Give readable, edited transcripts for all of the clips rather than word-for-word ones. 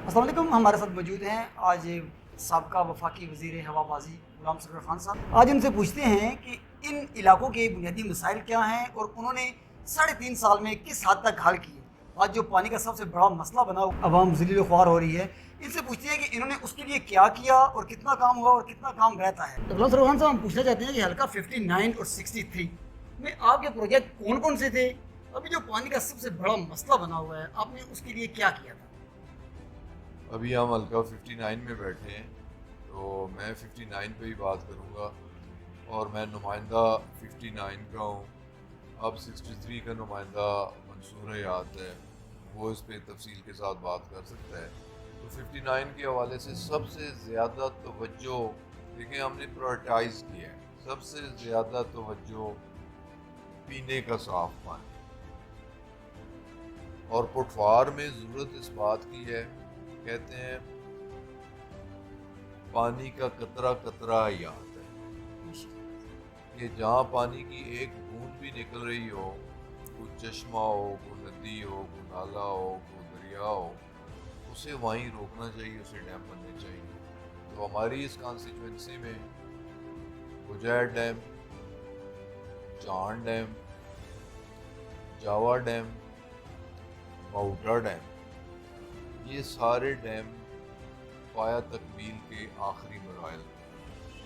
السلام علیکم. ہمارے ساتھ موجود ہیں آج سابقہ وفاقی وزیر ہوابازی غلام سرور خان صاحب. آج ان سے پوچھتے ہیں کہ ان علاقوں کے بنیادی مسائل کیا ہیں اور انہوں نے 3.5 سال میں کس حد تک حل کیے. آج جو پانی کا سب سے بڑا مسئلہ بنا عوام ذلیل و خوار ہو رہی ہے, ان سے پوچھتے ہیں کہ انہوں نے اس کے لیے کیا کیا اور کتنا کام ہوا اور کتنا کام رہتا ہے. غلام سرور خان صاحب, ہم پوچھنا چاہتے ہیں کہ حلقہ 59 اور 63 میں آپ کے پروجیکٹ کون کون سے تھے؟ ابھی جو پانی کا سب سے بڑا مسئلہ بنا ہوا ہے, آپ نے اس کے لیے کیا کیا تھا؟ ابھی ہم حلقہ 59 میں بیٹھے ہیں, تو میں 59 پہ ہی بات کروں گا, اور میں نمائندہ 59 کا ہوں. اب 63 کا نمائندہ منصور حیات ہے, وہ اس پہ تفصیل کے ساتھ بات کر سکتا ہے. تو 59 کے حوالے سے سب سے زیادہ توجہ دیکھیں ہم نے پرائورٹائز کیا ہے. سب سے زیادہ توجہ پینے کا صاف پانی, اور پٹوار میں ضرورت اس بات کی ہے, کہتے ہیں پانی کا قطرہ قطرہ یاد ہے, کہ جہاں پانی کی ایک بوند بھی نکل رہی ہو, کوئی چشمہ ہو, کوئی ندی ہو, کوئی نالا ہو, کوئی دریا ہو, اسے وہیں روکنا چاہیے, اسے ڈیم بننے چاہیے. تو ہماری اس کانسٹیچوئنسی میں بجیر ڈیم, چاند ڈیم, جاوا ڈیم, مؤٹا ڈیم, یہ سارے ڈیم پایا تکمیل کے آخری مراحل میں.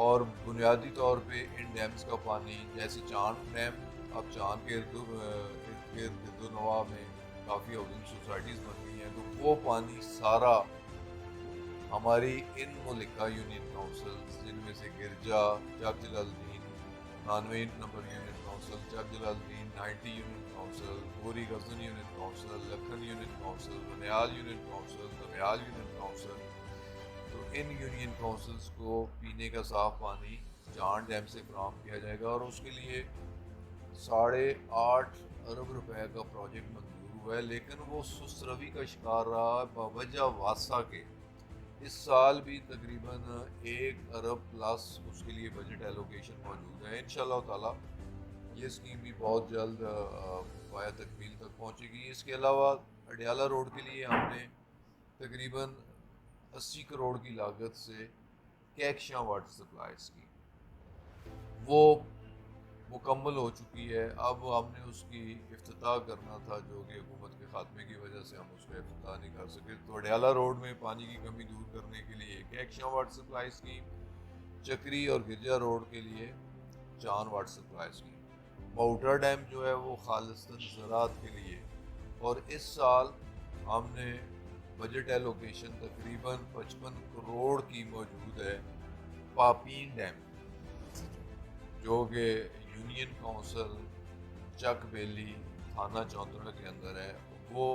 اور بنیادی طور پہ ان ڈیمز کا پانی, جیسے چاند ڈیم, اب چاند کے ارد گرد و نواح میں کافی ہاؤسنگ سوسائٹیز بن گئی ہیں, تو وہ پانی سارا ہماری ان ملکہ یونین کونسلز, جن میں سے گرجا, چک جلال الدین 99 نمبر یونین کونسل, چک Jalal Uddin 90 union council, Gori Ghazan union council, Lakhan union council, Banyal union council, Damyal union council, تو ان یونین کونسلز کو پینے کا صاف پانی چاند ڈیم سے فراہم کیا جائے گا. اور اس کے لیے 8.5 ارب روپے کا پروجیکٹ منظور ہوا ہے, لیکن وہ سست روی کا شکار رہا بوجہ واسطہ کے. اس سال بھی تقریباً 1 ارب پلس اس کے لیے بجٹ ایلوکیشن موجود ہے. انشاءاللہ تعالی یہ اسکیم بھی بہت جلد پایا تکمیل تک پہنچے گی. اس کے علاوہ اڈیالہ روڈ کے لیے ہم نے تقریباً 80 کروڑ کی لاگت سے کیکشاں واٹر سپلائی اسکیم وہ مکمل ہو چکی ہے. اب ہم نے اس کی افتتاح کرنا تھا, جو کہ حکومت کے خاتمے کی وجہ سے ہم اس کا افتتاح نہیں کر سکے. تو اڈیالہ روڈ میں پانی کی کمی دور کرنے کے لیے کیکشاں واٹر سپلائی اسکیم, چکری اور گرجا روڈ کے لیے چاند واٹر سپلائی اسکیم, مؤٹا ڈیم جو ہے وہ خالصتاً زراعت کے لیے. اور اس سال ہم نے بجٹ ایلوکیشن تقریباً 55 کروڑ کی موجود ہے پاپین ڈیم, جو کہ یونین کونسل چک بیلی تھانہ چوندرا کے اندر ہے. وہ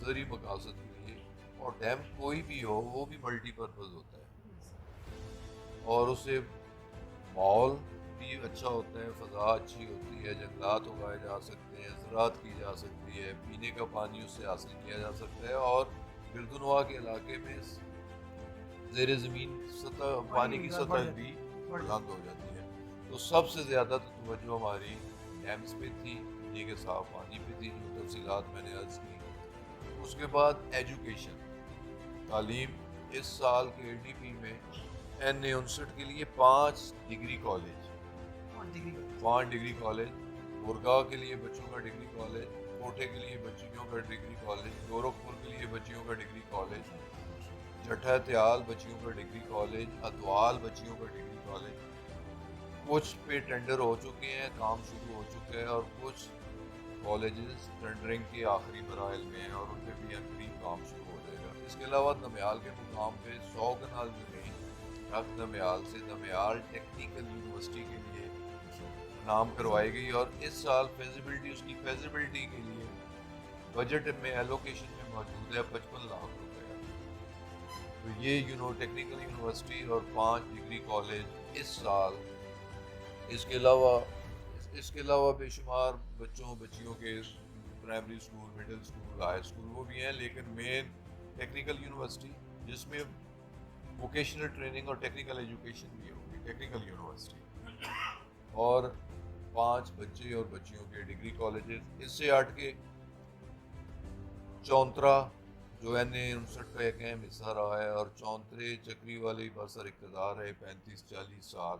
زرعی مقاصد کے لیے, اور ڈیم کوئی بھی ہو وہ بھی ملٹی پرپز ہوتا ہے, اور اسے ماحول بھی اچھا ہوتا ہے, فضا اچھی ہوتی ہے, جنگلات اگائے جا سکتے ہیں, زراعت کی جا سکتی ہے, پینے کا پانی اس سے حاصل کیا جا سکتا ہے, اور گرد و نواح کے علاقے میں زیر زمین سطح پانی کی سطح بھی بلند ہو جاتی ہے. تو سب سے زیادہ توجہ ہماری ڈیمز پہ تھی, پینے کے صاف پانی پہ تھی, جو تفصیلات میں نے عرض کی. اس کے بعد ایجوکیشن, تعلیم. اس سال کے اے ڈی پی میں N59 کے لیے 5 degree college, 5 degree college, Gurgaon کے لیے بچوں کا ڈگری کالج, کوٹھے کے لیے بچیوں کا ڈگری کالج, گورکھپور کے لیے بچیوں کا ڈگری کالج, جٹھا تیال بچیوں کا ڈگری کالج, ادوال بچیوں کا ڈگری کالج. کچھ پہ ٹینڈر ہو چکے ہیں, کام شروع ہو چکا ہے, اور کچھ کالجز ٹینڈرنگ کے آخری مراحل میں ہیں, اور ان پہ بھی عنقریب کام شروع ہو جائے گا. اس کے علاوہ دمیال کے مقام پہ 100 کنال زمین ٹھگ دمیال سے دمیال ٹیکنیکل یونیورسٹی کے لیے نام کروائی گئی, اور اس سال فیزیبلٹی, اس کی فیزیبلٹی کے لیے بجٹ میں ایلوکیشن میں موجود ہے 55 لاکھ روپے. تو یہ ٹیکنیکل یونیورسٹی اور 5 ڈگری کالج اس سال. اس کے علاوہ بے شمار بچیوں کے primary school, middle school, high school وہ بھی ہیں, لیکن مین ٹیکنیکل یونیورسٹی جس میں ووکیشنل ٹریننگ اور ٹیکنیکل ایجوکیشن بھی ہوگی, ٹیکنیکل یونیورسٹی, اور 5 بچے اور بچیوں کے ڈگری کالجز. اس سے ہٹ کے چونترا جو N59 کا ایک اہم حصہ رہا ہے، اور چونترے چکری والے برسر اقتدار ہے 35-40 سال.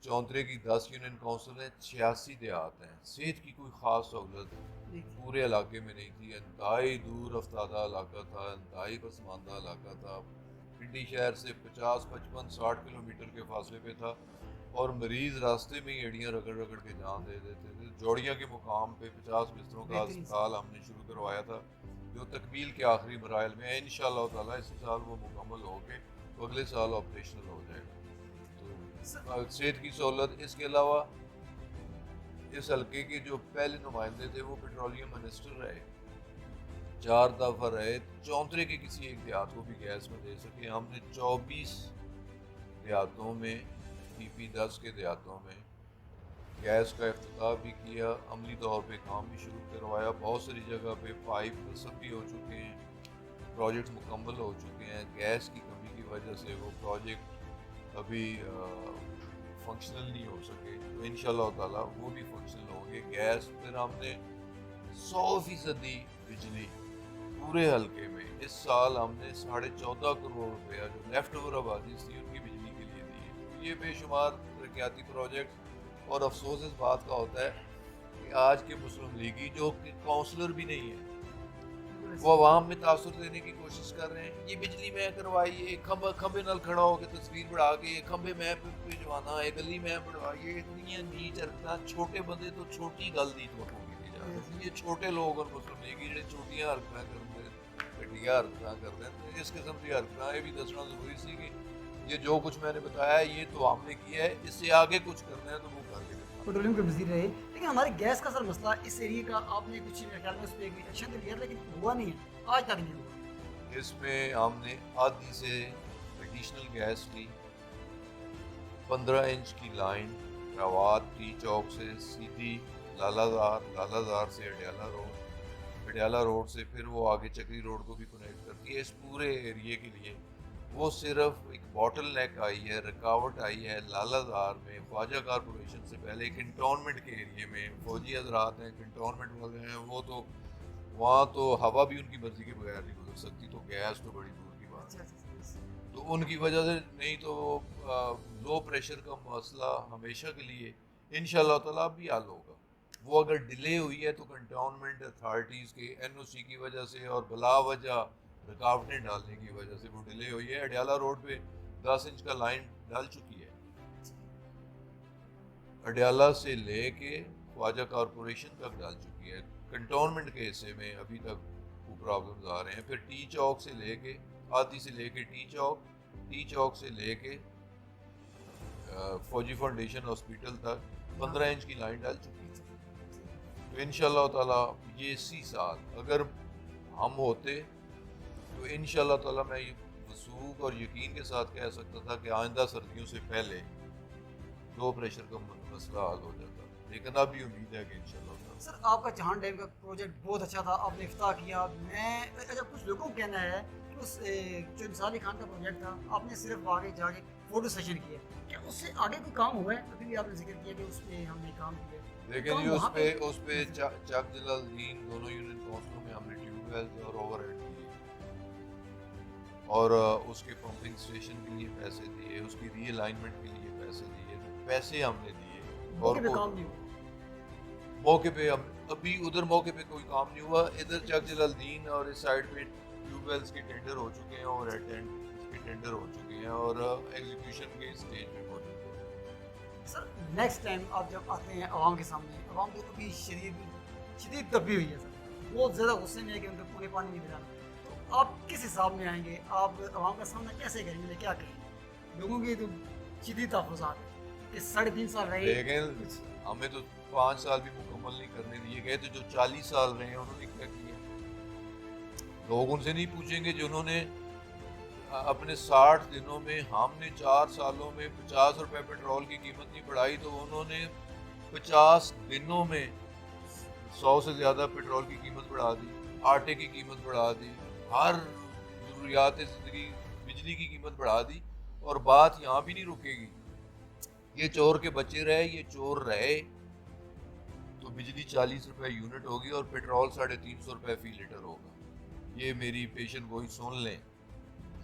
چونترے کی 10 یونین کونسل ہیں، 86 دیہات ہیں. صحت کی کوئی خاص سہولت پورے علاقے میں نہیں تھی. انتہائی دور افتادہ علاقہ تھا، انتہائی پسماندہ علاقہ تھا. پنڈی شہر سے 50-55-60 کلومیٹر کے فاصلے پہ تھا، اور مریض راستے میں ہی ایڑیاں رگڑ رگڑ کے جان دے دیتے تھے. جوڑیاں کے مقام پہ 50 بستروں کا اسپتال ہم نے شروع کروایا تھا، جو تکمیل کے آخری مراحل میں ہے. انشاءاللہ تعالیٰ اسی سال وہ مکمل ہو کے اگلے سال آپریشنل ہو جائے گا. تو صحت کی سہولت. اس کے علاوہ اس حلقے کے جو پہلے نمائندے تھے وہ پیٹرولیم منسٹر رہے، 4 دفعہ رہے. چونترے کے کسی ایک دیہات کو بھی گیس میں دے سکے. ہم نے 24 دیہاتوں میں PP10 کے دیہاتوں میں گیس کا افتتاح بھی کیا، عملی طور پہ کام بھی شروع کروایا. بہت ساری جگہ پہ پائپ سب بھی ہو چکے ہیں، پروجیکٹ مکمل ہو چکے ہیں. گیس کی کمی کی وجہ سے وہ پروجیکٹ ابھی فنکشنل نہیں ہو سکے، تو انشاءاللہ تعالیٰ وہ بھی فنکشنل ہوں گے. گیس پھر ہم نے 100% بجلی پورے حلقے میں اس سال ہم نے 14.5 کروڑ روپیہ جو لیفٹ اوور آبادی تھی ان کی بجلی کے لیے دی ہے. یہ بے شمار ترقیاتی پروجیکٹ. اور افسوس اس بات کا ہوتا ہے کہ آج کے مسلم لیگی جو کہ کونسلر بھی نہیں ہے، وہ عوام میں تاثر دینے کی کوشش کر رہے ہیں. یہ بجلی میں کروائی، ایک کھمبے نال کھڑا ہو کے تصویر بڑھا کے ایک کھمبے میں بھجوانا، ایک گلی میں بڑھوائیے. اتنی نیچ حرکتاں. چھوٹے بندے تو چھوٹی گل دی تو ہوگی نہیں. یہ چھوٹے لوگ اور مسلم لیگی جڑے چھوٹیاں حرکتاں کرتے ہیں، گھٹیا حرکتاں کرتے ہیں. اس قسم کی حرکتاں یہ بھی دسنا ضروری سی کہ یہ جو کچھ میں نے بتایا یہ تو ہم نے کیا ہے، اس سے آگے کچھ کرنا ہے تو وہ کر کے دکھانا. پیٹرولیم کے وزیر رہے، لیکن ہمارے گیس کا سر مسئلہ اس ایریے کا آپ نے کچھ میرے خیال میں اس پہ ایکشن تو لیا لیکن ہوا نہیں ہے، آج تک نہیں ہوا. اس میں ہم نے آدھی سے ایڈیشنل گیس لی. 15 انچ کی لائن راوات ٹی چوک سے سیدھی لالہ زار سے اڈیالہ روڈ سے پھر وہ آگے چکری روڈ کو بھی کنیکٹ کرتی ہے. اس پورے ایریے کے لیے وہ صرف ایک باٹل نیک آئی ہے، رکاوٹ آئی ہے لالہ زار میں. خواجہ کارپوریشن سے پہلے ایک کنٹونمنٹ کے ایریے میں فوجی حضرات ہیں، کنٹونمنٹ والے ہیں، وہ تو وہاں تو ہوا بھی ان کی مرضی کے بغیر نہیں گزر سکتی، تو گیس تو بڑی دور کی بات ہے. تو ان کی وجہ سے نہیں تو لو پریشر کا مسئلہ ہمیشہ کے لیے انشاءاللہ تعالیٰ بھی حل ہوگا. وہ اگر ڈیلے ہوئی ہے تو کنٹونمنٹ اتھارٹیز کے NOC کی وجہ سے اور بلا وجہ رکاوٹیں ڈالنے کی وجہ سے وہ ڈیلے ہوئی ہے. اڈیالہ روڈ پہ 10 انچ کا لائن ڈال چکی ہے، اڈیالہ سے لے کے خواجہ کارپوریشن تک ڈال چکی ہے. کنٹونمنٹ کے حصے میں ابھی تک وہ پرابلمز آ رہے ہیں. پھر ٹی چوک سے لے کے آدھی سے لے کے ٹی چوک سے لے کے فوجی فاؤنڈیشن ہاسپٹل تک 15 انچ کی لائن ڈال چکی ہے. تو انشاءاللہ تعالیٰ یہ اسی سال اگر ہم ہوتے تو انشاءاللہ تعالیٰ میں وثوق اور یقین کے ساتھ کہہ سکتا تھا کہ آئندہ سردیوں سے پہلے لو پریشر کا مسئلہ حل ہو جاتا. لیکن اب بھی امید ہے کہ انشاءاللہ تعالیٰ. سر آپ کا چاہن ڈیم کا پروجیکٹ بہت اچھا تھا، آپ نے افتتاح کیا. میں اچھا کچھ لوگوں کا کہنا ہے کہ اس جو انصار علی خان کا پروجیکٹ تھا آپ نے صرف آگے جا کے فوٹو سیشن کیا، کیا اس سے آگے کوئی کام ہوا ہے؟ ابھی بھی آپ نے ذکر کیا کہ اس پہ ہم نے کام کیا. لیکن جی اس پہ چک جلال الدین دونوں یونین کونسلوں میں ہم نے ٹیوب ویلز اور اوور ہیڈ دیے، اور اس کے پمپنگ اسٹیشن کے لیے پیسے دیے، اس کی ری الائنمنٹ کے لیے پیسے دیے. پیسے ہم نے دیے اور کام نہیں ہوا. موقع پہ ابھی ادھر موقع پہ کوئی کام نہیں ہوا. ادھر چک جلال الدین اور اس سائڈ پہ ٹیوب ویلز کے ٹینڈر ہو چکے ہیں، اوور ہیڈ کے ٹینڈر ہو چکے ہیں اور ایگزیکیوشن کے اسٹیج پہ موجود ہیں. سر نیکسٹ ٹائم آپ جب آتے ہیں عوام کے سامنے، عوام تو ابھی شدید دبی ہوئی ہے سر، بہت زیادہ غصے میں ہے کہ ان کو پورے پانی نہیں پلانا، تو آپ کس حساب میں آئیں گے؟ آپ عوام کا سامنا کیسے کریں گے؟ کیا کہیں گے؟ لوگوں کی تو شدید تحفظات ہیں کہ 3.5 سال رہے، لیکن ہمیں تو 5 سال بھی مکمل نہیں کرنے دیے گئے. تو جو 40 سال رہے ہیں انہوں نے کیا کیا؟ لوگ ان سے نہیں پوچھیں گے جنہوں نے اپنے 60 دنوں میں، ہم نے 4 سالوں میں 50 روپے پیٹرول کی قیمت نہیں بڑھائی تو انہوں نے 50 دنوں میں 100 سے زیادہ پیٹرول کی قیمت بڑھا دی، آٹے کی قیمت بڑھا دی، ہر ضروریات زندگی، بجلی کی قیمت بڑھا دی. اور بات یہاں بھی نہیں رکے گی. یہ چور کے بچے رہے، یہ چور رہے تو بجلی 40 روپے یونٹ ہوگی اور پیٹرول 350 روپے فی لیٹر ہوگا. یہ میری پیشن گوئی سن لیں،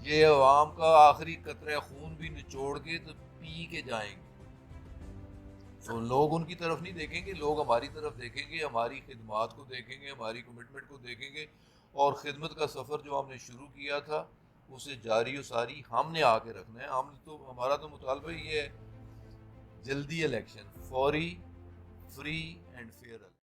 یہ عوام کا آخری قطرہ خون بھی نچوڑ کے تو پی کے جائیں گے. تو لوگ ان کی طرف نہیں دیکھیں گے، لوگ ہماری طرف دیکھیں گے، ہماری خدمات کو دیکھیں گے، ہماری کمٹمنٹ کو دیکھیں گے، اور خدمت کا سفر جو ہم نے شروع کیا تھا اسے جاری و ساری ہم نے آ کے رکھنا ہے. ہمارا تو مطالبہ یہ ہے، جلدی الیکشن، فوری، فری اینڈ فیئر.